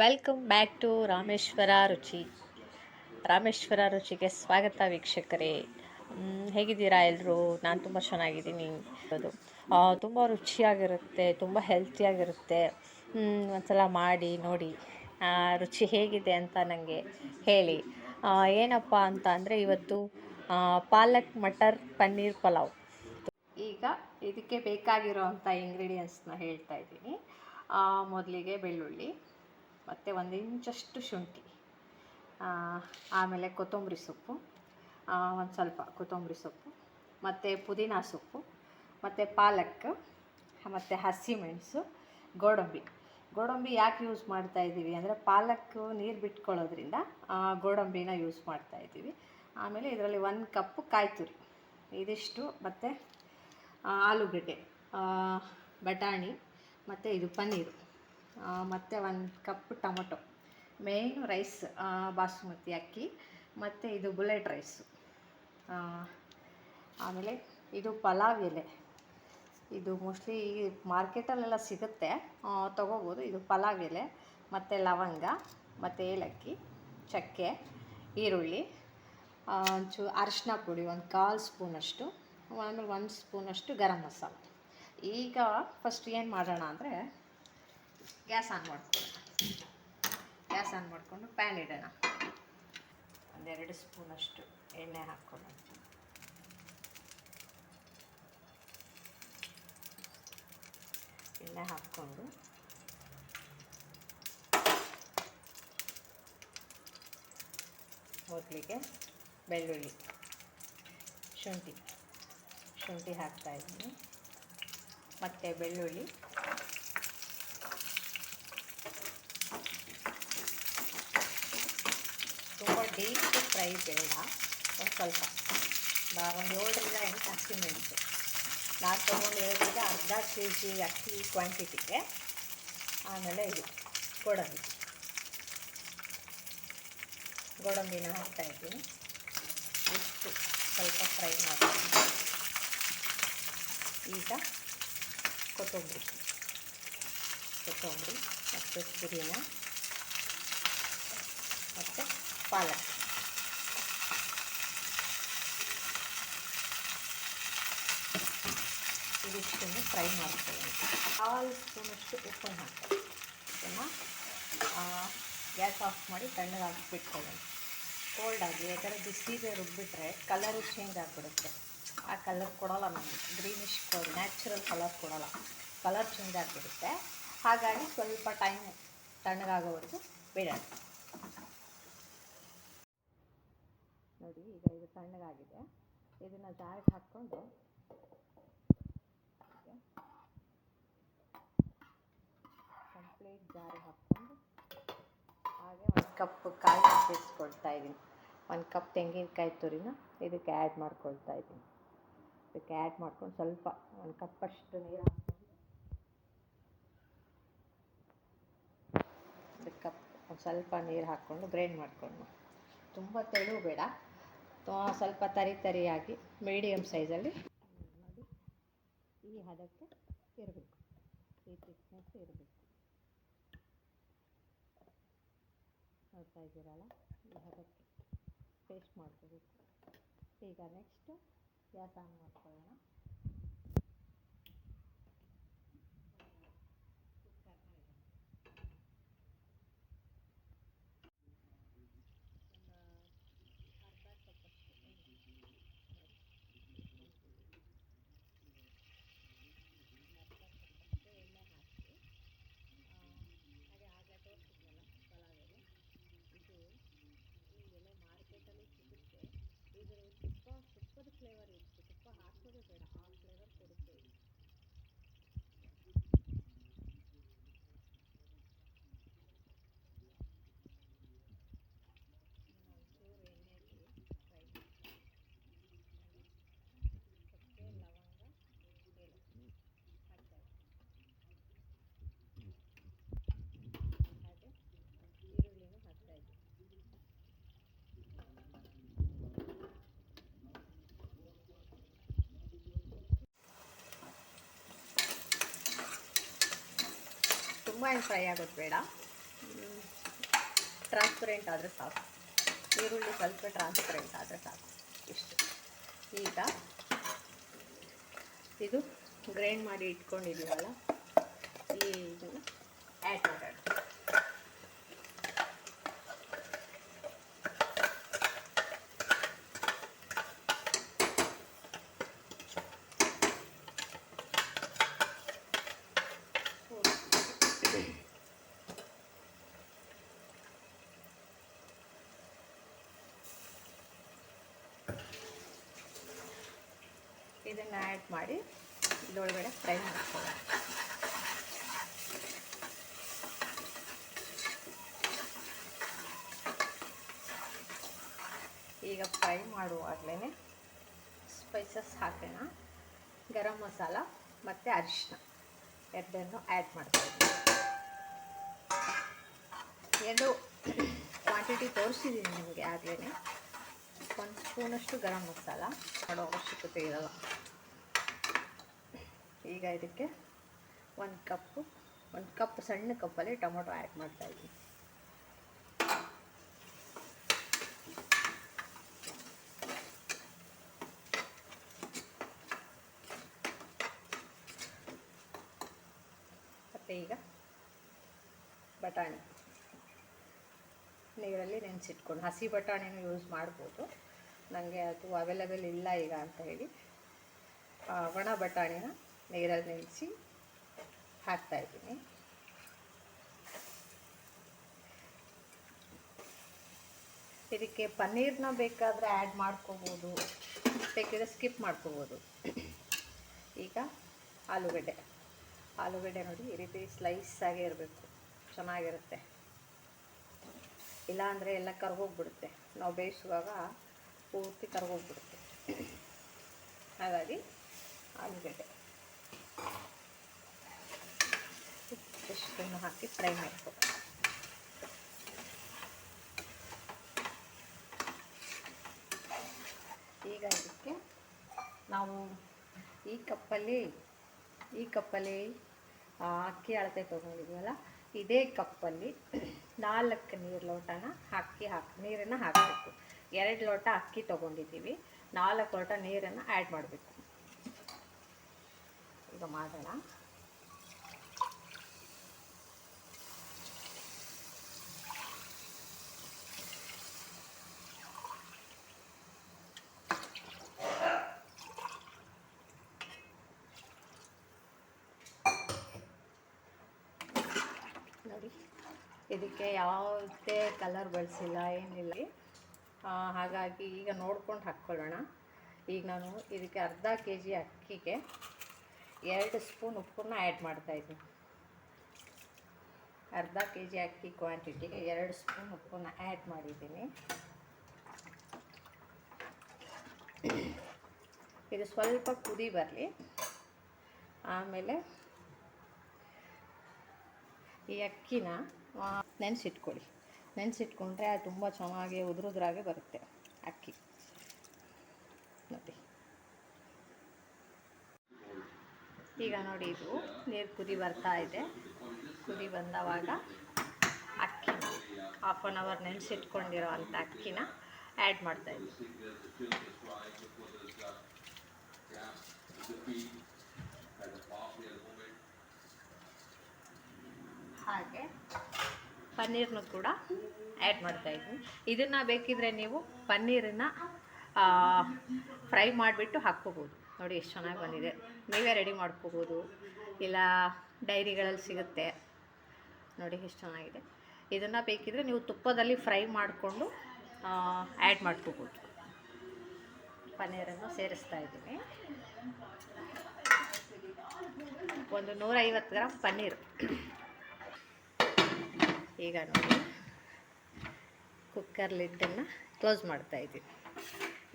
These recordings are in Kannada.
ವೆಲ್ಕಮ್ ಬ್ಯಾಕ್ ಟು ರಾಮೇಶ್ವರ ರುಚಿ. ರಾಮೇಶ್ವರ ರುಚಿಗೆ ಸ್ವಾಗತ ವೀಕ್ಷಕರೇ. ಹೇಗಿದ್ದೀರಾ ಎಲ್ಲರೂ? ನಾನು ತುಂಬ ಚೆನ್ನಾಗಿದ್ದೀನಿ. ಅದು ತುಂಬ ರುಚಿಯಾಗಿರುತ್ತೆ, ತುಂಬ ಹೆಲ್ತಿಯಾಗಿರುತ್ತೆ. ಒಂದ್ಸಲ ಮಾಡಿ ನೋಡಿ, ರುಚಿ ಹೇಗಿದೆ ಅಂತ ನನಗೆ ಹೇಳಿ. ಏನಪ್ಪ ಅಂತ ಅಂದರೆ ಇವತ್ತು ಪಾಲಕ್ ಮಟರ್ ಪನ್ನೀರ್ ಪಲಾವ್. ಈಗ ಇದಕ್ಕೆ ಬೇಕಾಗಿರೋವಂಥ ಇಂಗ್ರೀಡಿಯೆಂಟ್ಸ್ನ ಹೇಳ್ತಾ ಇದ್ದೀನಿ. ಮೊದಲಿಗೆ ಬೆಳ್ಳುಳ್ಳಿ, ಮತ್ತು ಒಂದು ಇಂಚಷ್ಟು ಶುಂಠಿ, ಆಮೇಲೆ ಕೊತ್ತಂಬರಿ ಸೊಪ್ಪು, ಒಂದು ಸ್ವಲ್ಪ ಕೊತ್ತಂಬರಿ ಸೊಪ್ಪು, ಮತ್ತು ಪುದೀನ ಸೊಪ್ಪು, ಮತ್ತು ಪಾಲಕ್, ಮತ್ತು ಹಸಿಮೆಣಸು, ಗೋಡಂಬಿ ಯಾಕೆ ಯೂಸ್ ಮಾಡ್ತಾಯಿದ್ದೀವಿ ಅಂದರೆ ಪಾಲಕ್ಕು ನೀರು ಬಿಟ್ಕೊಳ್ಳೋದ್ರಿಂದ ಗೋಡಂಬಿನ ಯೂಸ್ ಮಾಡ್ತಾಯಿದ್ದೀವಿ. ಆಮೇಲೆ ಇದರಲ್ಲಿ 1 ಕಪ್ ಕಾಯಿ ತುರಿ ಇದಿಷ್ಟು, ಮತ್ತು ಆಲೂಗಡ್ಡೆ, ಬಟಾಣಿ, ಮತ್ತು ಇದು ಪನ್ನೀರು, ಮತ್ತು 1 ಕಪ್ ಟೊಮೊಟೊ, ಮೇಯ್ನು ರೈಸ್ ಬಾಸುಮತಿ ಅಕ್ಕಿ, ಮತ್ತು ಇದು ಬುಲೆಟ್ ರೈಸು. ಆಮೇಲೆ ಇದು ಪಲಾವ್ ಎಲೆ, ಇದು ಮೋಸ್ಟ್ಲಿ ಮಾರ್ಕೆಟಲ್ಲೆಲ್ಲ ಸಿಗುತ್ತೆ, ತೊಗೋಬೋದು. ಇದು ಪಲಾವ್ ಎಲೆ, ಮತ್ತು ಲವಂಗ, ಮತ್ತು ಏಲಕ್ಕಿ, ಚಕ್ಕೆ, ಈರುಳ್ಳಿ, ಒಂಚೂರು ಅರಿಶಿನ ಪುಡಿ 1/4 ಸ್ಪೂನಷ್ಟು, ಆಮೇಲೆ 1 ಸ್ಪೂನಷ್ಟು ಗರಂ ಮಸಾಲ. ಈಗ ಫಸ್ಟ್ ಏನು ಮಾಡೋಣ ಅಂದರೆ ಗ್ಯಾಸ್ ಆನ್ ಮಾಡಿಕೊಂಡು ಪ್ಯಾನ್ ಇಡೋಣ. 1-2 ಸ್ಪೂನಷ್ಟು ಎಣ್ಣೆ ಹಾಕ್ಕೊಳ್ಳೋಣ. ಎಣ್ಣೆ ಹಾಕ್ಕೊಂಡು ಮೊದಲಿಗೆ ಬೆಳ್ಳುಳ್ಳಿ, ಶುಂಠಿ ಹಾಕ್ತಾಯಿದ್ದೀನಿ, ಮತ್ತು ಬೆಳ್ಳುಳ್ಳಿ, ತುಂಬ ಡೀಪ್ ಫ್ರೈ ಬೇಡ, ಒಂದು ಸ್ವಲ್ಪ, ಒಂದು 7-8 ಹಸಿಮೆಣಸು. ನಾನು ತೊಗೊಂಡಿರೋದ್ರಿಂದ ಅರ್ಧ kg ಅಕ್ಕಿ ಕ್ವಾಂಟಿಟಿಗೆ. ಆಮೇಲೆ ಇದು ಗೋಡಂಬಿನ ಹಾಕ್ತಾಯಿದ್ದೀನಿ. ಇಷ್ಟು ಸ್ವಲ್ಪ ಫ್ರೈ ಮಾಡ್ತೀನಿ. ಈಗ ಕೊತ್ತಂಬರಿ, ಮತ್ತು ಪುದೀನ, ಮತ್ತು ಪಾಲಕ್, ಇದಿಷ್ಟನ್ನು ಫ್ರೈ ಮಾಡ್ಕೊಳ್ಳೋಣ. 1/4 ಸ್ಪೂನಷ್ಟು ಉಪ್ಪನ್ನು ಹಾಕ್ತೀನಿ. ಇದನ್ನು ಗ್ಯಾಸ್ ಆಫ್ ಮಾಡಿ ತಣ್ಣಗೆ ಬಿಟ್ಕೊಳ್ಳೋಣ, ಕೋಲ್ಡ್ ಆಗಿ. ಯಾಕಂದರೆ ಬಿಸಿಗೆ ರುಬ್ಬಿಟ್ರೆ ಕಲರು ಚೇಂಜ್ ಆಗಿಬಿಡುತ್ತೆ. ಆ ಕಲರ್ ಕೊಡೋಲ್ಲ, ನಮಗೆ ಗ್ರೀನಿಶ್ ನ್ಯಾಚುರಲ್ ಕಲರ್ ಕೊಡೋಲ್ಲ, ಕಲರ್ ಚೇಂಜ್ ಆಗಿಬಿಡುತ್ತೆ. ಹಾಗಾಗಿ ಸ್ವಲ್ಪ ಟೈಮ್ ತಣ್ಣಗಾಗೋವರೆಗೂ ಬಿಡೋಣ. ನೋಡಿ, ಈಗ ಇದು ತಣ್ಣಗಾಗಿದೆ. ಇದನ್ನು ಜಾರಿಗೆ ಹಾಕ್ಕೊಂಡು ಕಂಪ್ಲೀಟ್ ಜಾರಿಗೆ ಹಾಕ್ಕೊಂಡು ಹಾಗೆ 1 ಕಪ್ ಕಾಯಿ ಬೇಯಿಸ್ಕೊಳ್ತಾ ಇದ್ದೀನಿ. 1 ಕಪ್ ತೆಂಗಿನಕಾಯಿ ತುರಿನ ಇದಕ್ಕೆ ಆ್ಯಡ್ ಮಾಡ್ಕೊಳ್ತಾ ಇದ್ದೀನಿ. ಇದಕ್ಕೆ ಆ್ಯಡ್ ಮಾಡ್ಕೊಂಡು ಸ್ವಲ್ಪ 1 ಕಪ್ಪಷ್ಟು ನೀರು ಹಾಕ್ಕೊಂಡು, ಒಂದು ಸ್ವಲ್ಪ ನೀರು ಹಾಕ್ಕೊಂಡು ಗ್ರೈಂಡ್ ಮಾಡ್ಕೊಂಡು, ತುಂಬ ತೆಳು ಬೇಡ, ಸ್ವಲ್ಪ ತರಿಯಾಗಿ ಮೀಡಿಯಮ್ ಸೈಜಲ್ಲಿ ನೋಡಿ. ಈ ಹದಕ್ಕೆ ಇರಬೇಕು, ಈ ಥಿಕ್ನೆಸ್ ಇರಬೇಕು. ನೋಡ್ತಾ ಇದ್ದೀರಲ್ಲ, ಈ ಹದಕ್ಕೆ ಪೇಸ್ಟ್ ಮಾಡ್ಕೋಬೇಕು. ಈಗ ನೆಕ್ಸ್ಟ್ ಗ್ಯಾಸ್ ಆನ್ ಮಾಡ್ಕೊಳ್ಳೋಣ. ಇದು ತುಪ್ಪದ ಫ್ಲೇವರ್ ಇರುತ್ತೆ, ತುಪ್ಪ ಹಾಕೋದೇ ಬೇಡ, ಆ ಫ್ಲೇವರ್ ಕೊಡುತ್ತೆ. ಒಂಚೂರು ಎಣ್ಣೆಯಲ್ಲಿ ಫ್ರೈ ಮಾಡಿ, ಚಕ್ಕೆ, ಲವಂಗ, ಏಲಕ್ಕಿ ಹಾಕ್ತಾಯಿದ್ದೀನಿ. ಹಾಗೆ ಈರುಳ್ಳಿನೂ ಹಾಕ್ತಾಯಿದ್ದೀನಿ. ತುಂಬ ಏನು ಫ್ರೈ ಆಗೋದು ಬೇಡ, ಟ್ರಾನ್ಸ್ಪರೆಂಟ್ ಆದರೆ ಸಾಕು. ಈರುಳ್ಳಿ ಸ್ವಲ್ಪ ಟ್ರಾನ್ಸ್ಪರೆಂಟ್ ಆದರೆ ಸಾಕು. ಇಷ್ಟು. ಈಗ ಇದು ಗ್ರೈಂಡ್ ಮಾಡಿ ಇಟ್ಕೊಂಡಿದ್ದೀವಲ್ಲ, ಈ ಇದನ್ನು ಆ್ಯಡ್ ಮಾಡೋಣ. ಇದನ್ನು ಆ್ಯಡ್ ಮಾಡಿ ಇದರೊಳಗಡೆ ಫ್ರೈ ಮಾಡ್ಕೊಳ್ಳೋಣ. ಈಗ ಫ್ರೈ ಮಾಡುವಾಗಲೇ ಸ್ಪೈಸಸ್ ಹಾಕೋಣ. ಗರಂ ಮಸಾಲ ಮತ್ತು ಅರಿಶಿನ ಎರಡನ್ನು ಆ್ಯಡ್ ಮಾಡ್ತಾಯಿದ್ದೀನಿ. ಎರಡು ಕ್ವಾಂಟಿಟಿ ತೋರಿಸಿದ್ದೀನಿ ನಿಮಗೆ ಆಗಲೇ. 1 ಸ್ಪೂನಷ್ಟು ಗರಂ ಮಸಾಲ ಮಾಡೋ ಅವಶ್ಯಕತೆ ಇರಲ್ಲ. ಈಗ ಇದಕ್ಕೆ 1 ಕಪ್ ಸಣ್ಣ ಕಪ್ಪಲ್ಲಿ ಟೊಮೊಟೊ ಆ್ಯಡ್ ಮಾಡ್ತಾಯಿದ್ದೀನಿ. ಮತ್ತು ಈಗ ಬಟಾಣಿ ನೀರಲ್ಲಿ ನೆನೆಸಿಟ್ಕೊಂಡು, ಹಸಿ ಬಟಾಣಿನೂ ಯೂಸ್ ಮಾಡ್ಬೋದು. ನನಗೆ ಅದು ಅವೈಲೇಬಲ್ ಇಲ್ಲ ಈಗ ಅಂತ ಹೇಳಿ ಒಣ ಬಟಾಣಿನ ನೀರಲ್ಲಿ ನೆನೆಸಿ ಹಾಕ್ತಾಯಿದ್ದೀನಿ. ಇದಕ್ಕೆ ಪನ್ನೀರನ್ನ ಬೇಕಾದರೆ ಆ್ಯಡ್ ಮಾಡ್ಕೋಬೋದು, ಬೇಕಿದ್ರೆ ಸ್ಕಿಪ್ ಮಾಡ್ಕೋಬೋದು. ಈಗ ಆಲೂಗಡ್ಡೆ ನೋಡಿ ಈ ರೀತಿ ಸ್ಲೈಸ್ ಆಗೇ ಇರಬೇಕು, ಚೆನ್ನಾಗಿರುತ್ತೆ. ಇಲ್ಲಾಂದರೆ ಎಲ್ಲ ಕರ್ಗೋಗ್ಬಿಡುತ್ತೆ, ನಾವು ಬೇಯಿಸುವಾಗ ಪೂರ್ತಿ ಕರ್ಗೋಗ್ಬಿಡುತ್ತೆ. ಹಾಗಾಗಿ ಆಲೂಗಡ್ಡೆ ಇಷ್ಟನ್ನು ಹಾಕಿ ಫ್ರೈ ಮಾಡ್ಕೊ. ಈಗ ಇದಕ್ಕೆ ನಾವು ಈ ಕಪ್ಪಲ್ಲಿ ಅಕ್ಕಿ ಅಳತೆ ತೊಗೊಂಡಿದ್ವಲ್ಲ, ಇದೇ ಕಪ್ಪಲ್ಲಿ 4 ನೀರು ಲೋಟನ ನೀರನ್ನು ಹಾಕಬೇಕು. 2 ಲೋಟ ಅಕ್ಕಿ ತೊಗೊಂಡಿದ್ದೀವಿ, 4 ಲೋಟ ನೀರನ್ನು ಆ್ಯಡ್ ಮಾಡಬೇಕು. ಈಗ ಮಾಡೋಣ. ನೋಡಿ, ಇದಕ್ಕೆ ಯಾವುದೇ ಕಲರ್ ಬಳಸಿಲ್ಲ, ಏನಿಲ್ಲ. ಹಾಗಾಗಿ ಈಗ ನೋಡ್ಕೊಂಡು ಹಾಕ್ಕೊಳ್ಳೋಣ. ಈಗ ನಾನು ಇದಕ್ಕೆ ಅರ್ಧ kg ಅಕ್ಕಿಗೆ 2 ಸ್ಪೂನ್ ಉಪ್ಪನ್ನು ಆ್ಯಡ್ ಮಾಡ್ತಾಯಿದ್ದೀನಿ. ಅರ್ಧ kg ಅಕ್ಕಿ ಕ್ವಾಂಟಿಟಿಗೆ 2 ಸ್ಪೂನ್ ಉಪ್ಪನ್ನು ಆ್ಯಡ್ ಮಾಡಿದ್ದೀನಿ. ಇದು ಸ್ವಲ್ಪ ಕುದಿ ಬರಲಿ. ಆಮೇಲೆ ಈ ಅಕ್ಕಿನ ನೆನೆಸಿಟ್ಕೊಂಡ್ರೆ ಅದು ತುಂಬ ಚೆನ್ನಾಗಿ ಉದುರಾಗೆ ಬರುತ್ತೆ ಅಕ್ಕಿ. ನೋಡಿ, ಈಗ ನೋಡಿ ಇದು ನೀರು ಕುದಿ ಬರ್ತಾ ಇದೆ. ಕುದಿ ಬಂದವಾಗ ಅಕ್ಕಿನ 1/2 ಅವರ್ ನೆನೆಸಿಟ್ಕೊಂಡಿರೋ ಅಂಥ ಅಕ್ಕಿನ ಆ್ಯಡ್ ಮಾಡ್ತಾಯಿದ್ವಿ. ಹಾಗೆ ಪನ್ನೀರನ್ನು ಕೂಡ ಆ್ಯಡ್ ಮಾಡ್ತಾಯಿದ್ವಿ. ಇದನ್ನು ಬೇಕಿದ್ರೆ ನೀವು ಪನ್ನೀರನ್ನು ಫ್ರೈ ಮಾಡಿಬಿಟ್ಟು ಹಾಕ್ಕೋಬೋದು. ನೋಡಿ ಎಷ್ಟು ಚೆನ್ನಾಗಿ ಬಂದಿದೆ. ನೀವೇ ರೆಡಿ ಮಾಡ್ಕೋಬೋದು, ಇಲ್ಲ ಡೈರಿಗಳಲ್ಲಿ ಸಿಗುತ್ತೆ. ನೋಡಿ ಎಷ್ಟು ಚೆನ್ನಾಗಿದೆ. ಇದನ್ನು ಬೇಕಿದ್ರೆ ನೀವು ತುಪ್ಪದಲ್ಲಿ ಫ್ರೈ ಮಾಡಿಕೊಂಡು ಆ್ಯಡ್ ಮಾಡ್ಕೋಬೋದು. ಪನ್ನೀರನ್ನು ಸೇರಿಸ್ತಾ ಇದ್ದೀನಿ. ಒಂದು 150 ಗ್ರಾಮ್ ಪನ್ನೀರು. ಈಗ ನೋಡಿ, ಕುಕ್ಕರ್ ಲಿಡ್ಡನ್ನು ಕ್ಲೋಸ್ ಮಾಡ್ತಾಯಿದ್ದೀನಿ.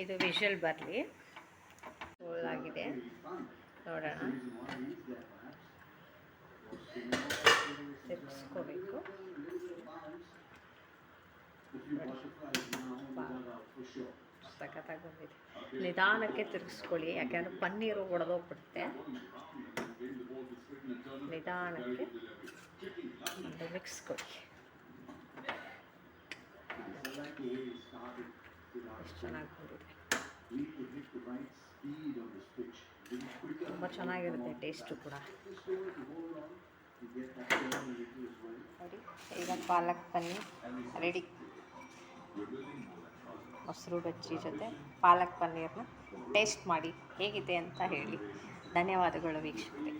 ಇದು ವಿಷಲ್ ಬರಲಿ. ಆಗಿದೆ, ನೋಡೋಣ. ತಿರ್ಗಿಸ್ಕೋಬೇಕು. ಸಖತ್ತಾಗಿ ಬಂದಿದೆ. ನಿಧಾನಕ್ಕೆ ತಿರ್ಗಿಸ್ಕೊಳ್ಳಿ, ಯಾಕೆಂದರೆ ಪನ್ನೀರು ಒಡೆದೋಗ್ಬಿಡುತ್ತೆ. ನಿಧಾನಕ್ಕೆ ಮಿಕ್ಸ್ ಕೊಡಿ. ಎಷ್ಟು ಚೆನ್ನಾಗಿ ಬಂದಿದೆ. ತುಂಬ ಚೆನ್ನಾಗಿರುತ್ತೆ ಟೇಸ್ಟು ಕೂಡ. ನೋಡಿ, ಈಗ ಪಾಲಕ್ ಪನ್ನೀರ್ ರೆಡಿ. ಮೊಸರು ಬಜ್ಜಿ ಜೊತೆ ಪಾಲಕ್ ಪನ್ನೀರ್ನ ಟೇಸ್ಟ್ ಮಾಡಿ ಹೇಗಿದೆ ಅಂತ ಹೇಳಿ. ಧನ್ಯವಾದಗಳು ವೀಕ್ಷಕರೇ.